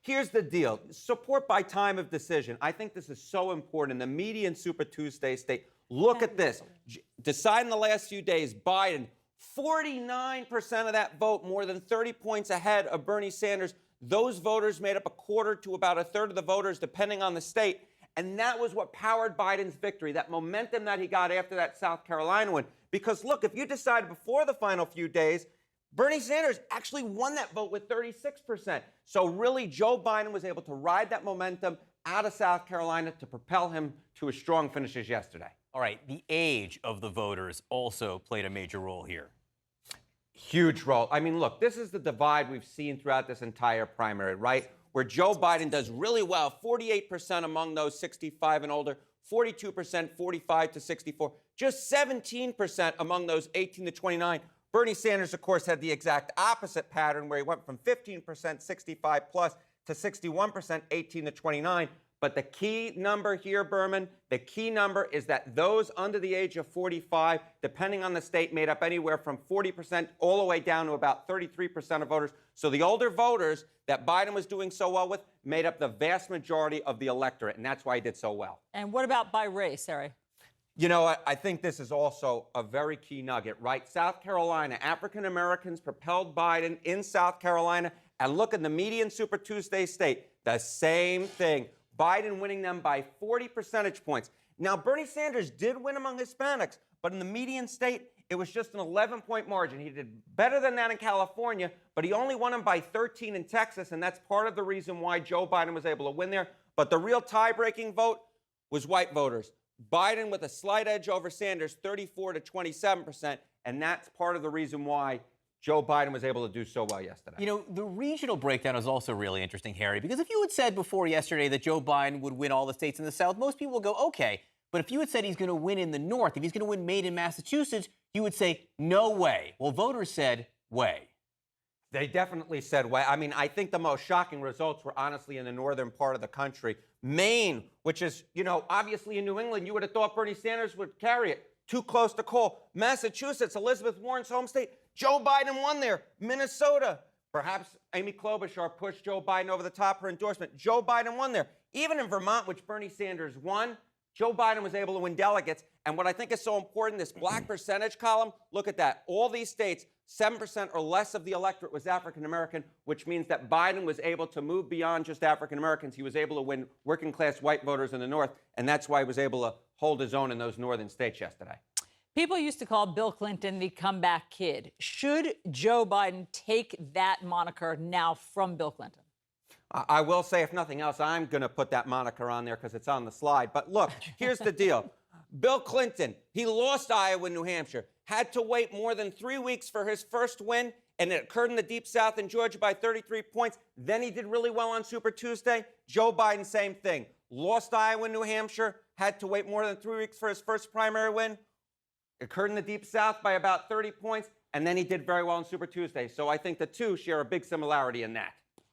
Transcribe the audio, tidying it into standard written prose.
Here's the deal. Support by time of decision. I think this is so important. The median Super Tuesday state, look at this. Decide in the last few days, Biden, 49% of that vote, more than 30 points ahead of Bernie Sanders. Those voters made up a quarter to about a third of the voters, depending on the state. And that was what powered Biden's victory, that momentum that he got after that South Carolina win. Because, look, if you decided before the final few days, Bernie Sanders actually won that vote with 36%. So really, Joe Biden was able to ride that momentum out of South Carolina to propel him to a strong finish as yesterday. All right, the age of the voters also played a major role here. Huge role. I mean, look, this is the divide we've seen throughout this entire primary, right? Where Joe Biden does really well, 48% among those 65 and older, 42%, 45 to 64, just 17% among those 18 to 29. Bernie Sanders, of course, had the exact opposite pattern where he went from 15% 65 plus to 61% 18 to 29. But the key number here, Berman, the key number is that those under the age of 45, depending on the state, made up anywhere from 40% all the way down to about 33% of voters. So the older voters that Biden was doing so well with made up the vast majority of the electorate, and that's why he did so well. And what about by race, Harry? You know, I think this is also a very key nugget, right? South Carolina, African Americans propelled Biden in South Carolina. And look at the median Super Tuesday state, the same thing. Biden winning them by 40 percentage points. Now, Bernie Sanders did win among Hispanics, but in the median state, it was just an 11-point margin. He did better than that in California, but he only won them by 13 in Texas, and that's part of the reason why Joe Biden was able to win there. But the real tie-breaking vote was white voters. Biden with a slight edge over Sanders, 34 to 27%, and that's part of the reason why Joe Biden was able to do so well yesterday. You know, the regional breakdown is also really interesting, Harry, because if you had said before yesterday that Joe Biden would win all the states in the South, most people would go, okay. But if you had said he's going to win in the North, if he's going to win Maine and Massachusetts, you would say, no way. Well, voters said, way. They definitely said way. I mean, I think the most shocking results were honestly in the northern part of the country. Maine, which is, you know, obviously in New England, you would have thought Bernie Sanders would carry it. Too close to call. Massachusetts, Elizabeth Warren's home state, Joe Biden won there. Minnesota, perhaps Amy Klobuchar pushed Joe Biden over the top, her endorsement. Joe Biden won there. Even in Vermont, which Bernie Sanders won, Joe Biden was able to win delegates. And what I think is so important, this black percentage column, look at that. All these states, 7% or less of the electorate was African American, which means that Biden was able to move beyond just African Americans. He was able to win working class white voters in the North, and that's why he was able to hold his own in those northern states yesterday. People used to call Bill Clinton the comeback kid. Should Joe Biden take that moniker now from Bill Clinton? I will say, if nothing else, I'm going to put that moniker on there because it's on the slide. But look, here's the deal. Bill Clinton, he lost Iowa and New Hampshire, had to wait more than 3 weeks for his first win, and it occurred in the Deep South in Georgia by 33 points. Then he did really well on Super Tuesday. Joe Biden, same thing. Lost Iowa and New Hampshire, had to wait more than 3 weeks for his first primary win. Occurred in the Deep South by about 30 points, and then he did very well on Super Tuesday. So I think the two share a big similarity in that.